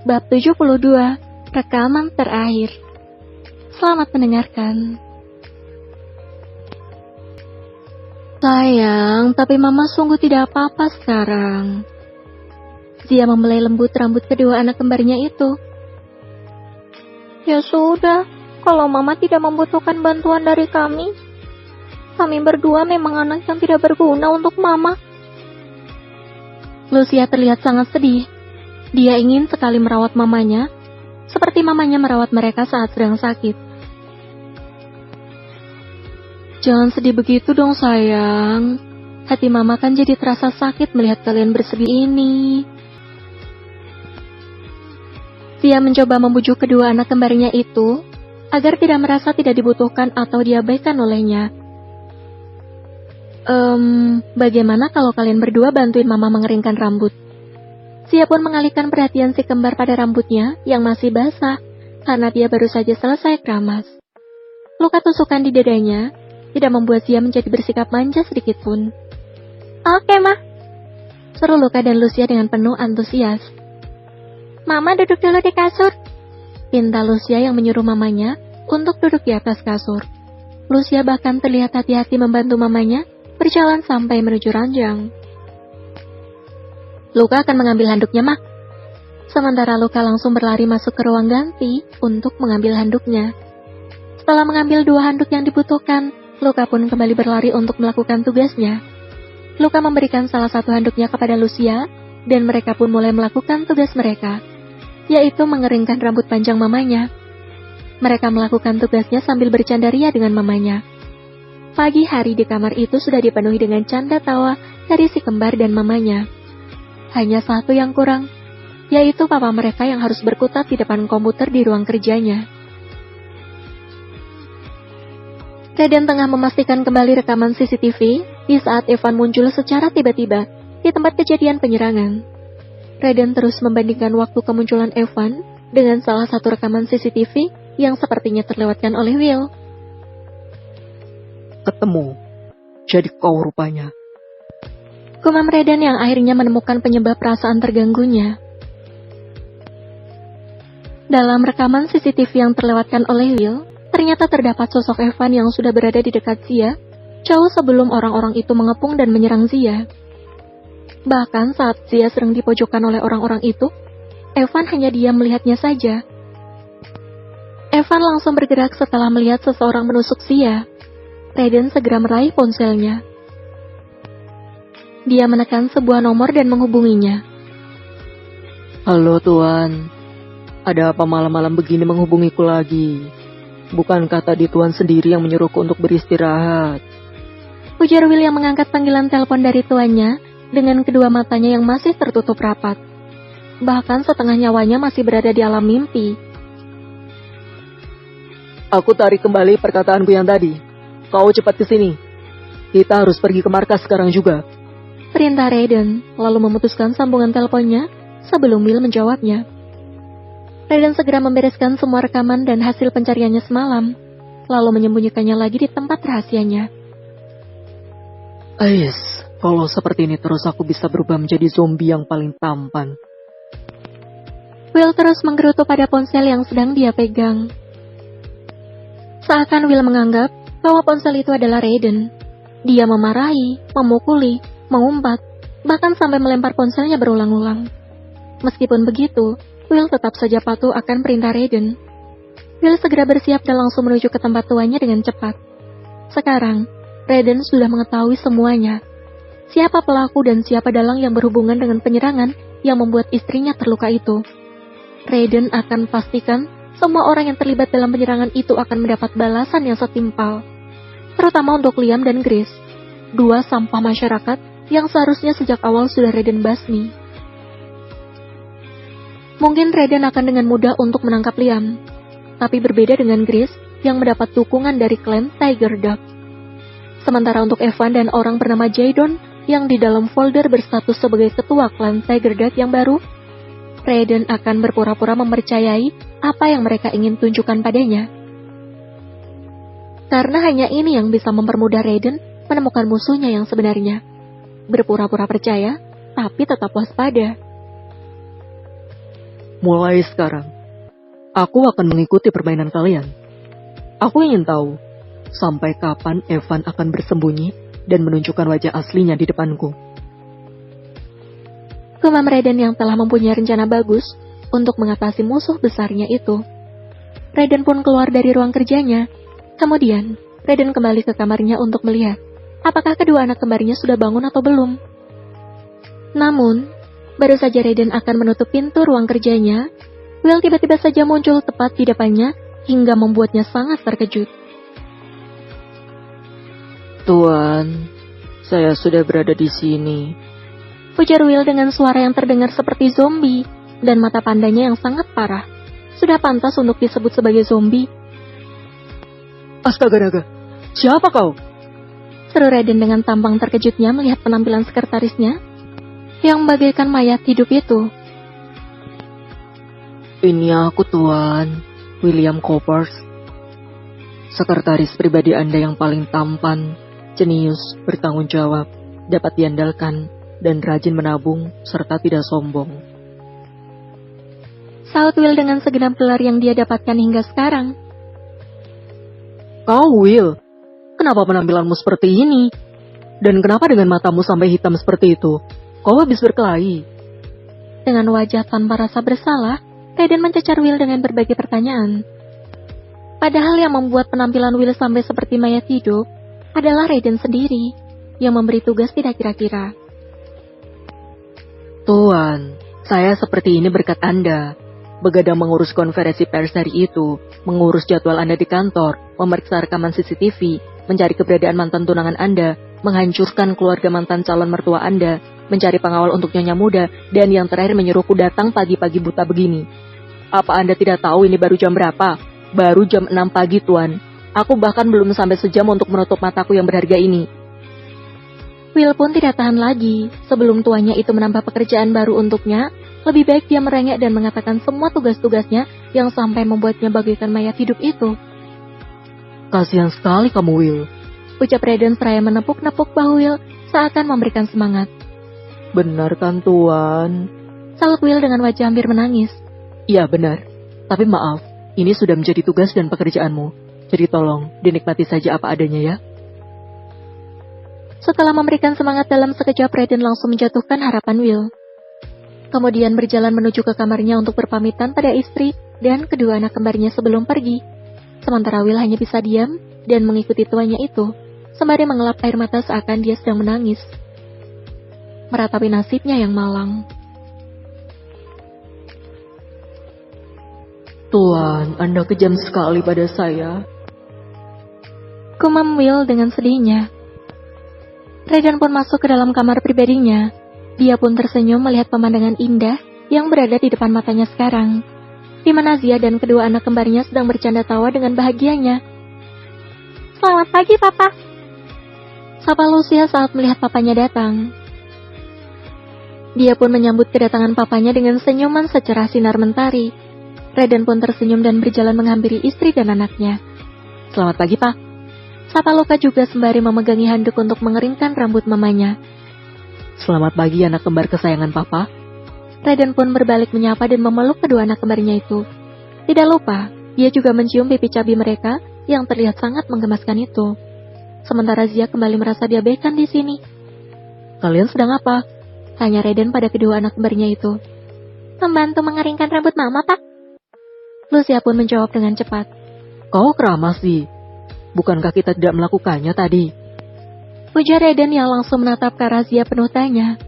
Bab 72, Rekaman Terakhir. Selamat mendengarkan. Sayang, tapi Mama sungguh tidak apa-apa sekarang. Zia membelai lembut rambut kedua anak kembarnya itu. Ya sudah, kalau Mama tidak membutuhkan bantuan dari kami berdua memang anak yang tidak berguna untuk Mama. Lucia terlihat sangat sedih. Dia ingin sekali merawat mamanya, seperti mamanya merawat mereka saat sedang sakit. Jangan sedih begitu dong sayang. Hati Mama kan jadi terasa sakit melihat kalian bersedih ini. Dia mencoba membujuk kedua anak kembarnya itu, agar tidak merasa tidak dibutuhkan atau diabaikan olehnya. Bagaimana kalau kalian berdua bantuin Mama mengeringkan rambut? Zia pun mengalihkan perhatian si kembar pada rambutnya yang masih basah, karena dia baru saja selesai keramas. Luka tusukan di dadanya tidak membuat Zia menjadi bersikap manja sedikit pun. Oke, Ma. Seru Luka dan Lucia dengan penuh antusias. Mama duduk dulu di kasur. Pinta Lucia yang menyuruh mamanya untuk duduk di atas kasur. Lucia bahkan terlihat hati-hati membantu mamanya berjalan sampai menuju ranjang. Luka akan mengambil handuknya, Ma. Sementara Luka langsung berlari masuk ke ruang ganti untuk mengambil handuknya. Setelah mengambil 2 handuk yang dibutuhkan, Luka pun kembali berlari untuk melakukan tugasnya. Luka memberikan salah satu handuknya kepada Lucia, dan mereka pun mulai melakukan tugas mereka, yaitu mengeringkan rambut panjang mamanya. Mereka melakukan tugasnya sambil bercandaria dengan mamanya. Pagi hari di kamar itu sudah dipenuhi dengan canda tawa dari si kembar dan mamanya. Hanya satu yang kurang, yaitu papa mereka yang harus berkutat di depan komputer di ruang kerjanya. Raiden tengah memastikan kembali rekaman CCTV di saat Evan muncul secara tiba-tiba di tempat kejadian penyerangan. Raiden terus membandingkan waktu kemunculan Evan dengan salah satu rekaman CCTV yang sepertinya terlewatkan oleh Will. Ketemu, jadi kau rupanya. Gumam Raiden yang akhirnya menemukan penyebab perasaan terganggunya. Dalam rekaman CCTV yang terlewatkan oleh Will, ternyata terdapat sosok Evan yang sudah berada di dekat Zia, jauh sebelum orang-orang itu mengepung dan menyerang Zia. Bahkan saat Zia sedang dipojokkan oleh orang-orang itu, Evan hanya diam melihatnya saja. Evan langsung bergerak setelah melihat seseorang menusuk Zia. Raiden segera meraih ponselnya. Dia menekan sebuah nomor dan menghubunginya. Halo Tuan, ada apa malam-malam begini menghubungiku lagi? Bukankah tadi Tuan sendiri yang menyuruhku untuk beristirahat? Ujar Will yang mengangkat panggilan telepon dari tuannya dengan kedua matanya yang masih tertutup rapat. Bahkan setengah nyawanya masih berada di alam mimpi. Aku tarik kembali perkataanku yang tadi. Kau cepat ke sini. Kita harus pergi ke markas sekarang juga. Perintah Raiden, lalu memutuskan sambungan teleponnya sebelum Will menjawabnya. Raiden segera membereskan semua rekaman dan hasil pencariannya semalam, lalu menyembunyikannya lagi di tempat rahasianya. Ais, kalau seperti ini terus aku bisa berubah menjadi zombie yang paling tampan. Will terus menggerutu pada ponsel yang sedang dia pegang. Seakan Will menganggap bahwa ponsel itu adalah Raiden. Dia memarahi, memukuli, mengumpat, bahkan sampai melempar ponselnya berulang-ulang. Meskipun begitu, Will tetap saja patuh akan perintah Raiden. Will segera bersiap dan langsung menuju ke tempat tuannya dengan cepat. Sekarang, Raiden sudah mengetahui semuanya. Siapa pelaku dan siapa dalang yang berhubungan dengan penyerangan yang membuat istrinya terluka itu. Raiden akan pastikan semua orang yang terlibat dalam penyerangan itu akan mendapat balasan yang setimpal. Terutama untuk Liam dan Grace, 2 sampah masyarakat yang seharusnya sejak awal sudah Raiden basmi. Mungkin Raiden akan dengan mudah untuk menangkap Liam, tapi berbeda dengan Grace yang mendapat dukungan dari klan Tiger Dog. Sementara untuk Evan dan orang bernama Jaydon yang di dalam folder berstatus sebagai ketua klan Tiger Dog yang baru, Raiden akan berpura-pura mempercayai apa yang mereka ingin tunjukkan padanya. Karena hanya ini yang bisa mempermudah Raiden menemukan musuhnya yang sebenarnya. Berpura-pura percaya, tapi tetap waspada. mulai sekarang, aku akan mengikuti permainan kalian. Aku ingin tahu, sampai kapan Evan akan bersembunyi dan menunjukkan wajah aslinya di depanku. Gumam Raiden yang telah mempunyai rencana bagus untuk mengatasi musuh besarnya itu. Raiden pun keluar dari ruang kerjanya. Kemudian, Raiden kembali ke kamarnya untuk melihat apakah kedua anak kembarnya sudah bangun atau belum. Namun, baru saja Raiden akan menutup pintu ruang kerjanya, Will tiba-tiba saja muncul tepat di depannya hingga membuatnya sangat terkejut. Tuan, saya sudah berada di sini. Ujar Will dengan suara yang terdengar seperti zombie dan mata pandanya yang sangat parah. Sudah pantas untuk disebut sebagai zombie. Astaga naga, siapa kau? Seru Raiden dengan tampang terkejutnya melihat penampilan sekretarisnya yang bagaikan mayat hidup itu. Ini aku Tuan, William Coppers. Sekretaris pribadi Anda yang paling tampan, jenius, bertanggung jawab, dapat diandalkan, dan rajin menabung, serta tidak sombong. Saut Will dengan segenap gelar yang dia dapatkan hingga sekarang. Kau Will, kenapa penampilanmu seperti ini? Dan kenapa dengan matamu sampai hitam seperti itu? Kau habis berkelahi. Dengan wajah tanpa rasa bersalah, Raiden mencecar Will dengan berbagai pertanyaan. Padahal yang membuat penampilan Will sampai seperti mayat hidup adalah Raiden sendiri yang memberi tugas tidak kira-kira. Tuan, saya seperti ini berkat Anda. Begadang mengurus konferensi pers hari itu, mengurus jadwal Anda di kantor, memeriksa rekaman CCTV, mencari keberadaan mantan tunangan Anda, menghancurkan keluarga mantan calon mertua Anda, mencari pengawal untuk nyonya muda, dan yang terakhir menyuruhku datang pagi-pagi buta begini. Apa Anda tidak tahu ini baru jam berapa? Baru jam 6 pagi, Tuan. Aku bahkan belum sampai sejam untuk menutup mataku yang berharga ini. Will pun tidak tahan lagi. Sebelum tuannya itu menambah pekerjaan baru untuknya, lebih baik dia merengek dan mengatakan semua tugas-tugasnya yang sampai membuatnya bagaikan mayat hidup itu. Kasihan sekali kamu, Will. Ucap Raiden seraya menepuk-nepuk bahu Will seakan memberikan semangat. Benar kan, Tuan? Salut Will dengan wajah hampir menangis. Iya, benar. Tapi maaf, ini sudah menjadi tugas dan pekerjaanmu. Jadi tolong, dinikmati saja apa adanya ya. Setelah memberikan semangat dalam sekejap, Raiden langsung menjatuhkan harapan Will. Kemudian berjalan menuju ke kamarnya untuk berpamitan pada istri dan kedua anak kembarnya sebelum pergi. Sementara Will hanya bisa diam dan mengikuti tuannya itu, sembari mengelap air mata seakan dia sedang menangis. Meratapi nasibnya yang malang. Tuan, Anda kejam sekali pada saya. Gumam Will dengan sedihnya. Raiden pun masuk ke dalam kamar pribadinya. Dia pun tersenyum melihat pemandangan indah yang berada di depan matanya sekarang, di mana Zia dan kedua anak kembarnya sedang bercanda tawa dengan bahagianya. Selamat pagi, Papa. Sapa Lucia saat melihat papanya datang. Dia pun menyambut kedatangan papanya dengan senyuman secerah sinar mentari. Raiden pun tersenyum dan berjalan menghampiri istri dan anaknya. Selamat pagi, Pak. Sapa Luka juga sembari memegangi handuk untuk mengeringkan rambut mamanya. Selamat pagi anak kembar kesayangan Papa. Raiden pun berbalik menyapa dan memeluk kedua anak kembarnya itu. Tidak lupa, dia juga mencium pipi cabi mereka yang terlihat sangat menggemaskan itu. Sementara Zia kembali merasa diabaikan di sini. Kalian sedang apa? Tanya Raiden pada kedua anak kembarnya itu. Membantu mengeringkan rambut mama, Pak. Lucia pun menjawab dengan cepat. Kau keramas sih. Bukankah kita tidak melakukannya tadi? Ujar Raiden yang langsung menatap ke arah Zia penuh tanya.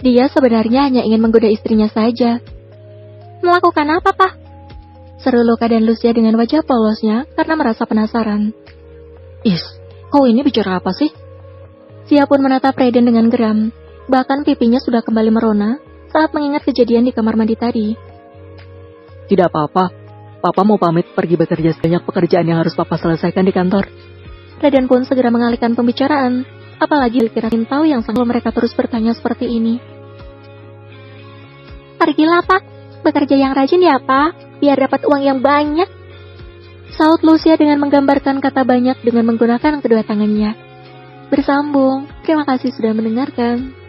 Dia sebenarnya hanya ingin menggoda istrinya saja. Melakukan apa, Pak? Seru Luka dan Lucia dengan wajah polosnya karena merasa penasaran. Is, kau ini bicara apa sih? Zia pun menatap Raiden dengan geram. Bahkan pipinya sudah kembali merona saat mengingat kejadian di kamar mandi tadi. Tidak apa-apa. Papa mau pamit pergi bekerja, banyak pekerjaan yang harus Papa selesaikan di kantor. Raiden pun segera mengalihkan pembicaraan, apalagi dikirain tahu yang sanggup mereka terus bertanya seperti ini. Pergilah, Pak. Bekerja yang rajin ya, Pak, biar dapat uang yang banyak. Saut Lucia dengan menggambarkan kata banyak dengan menggunakan kedua tangannya. Bersambung, terima kasih sudah mendengarkan.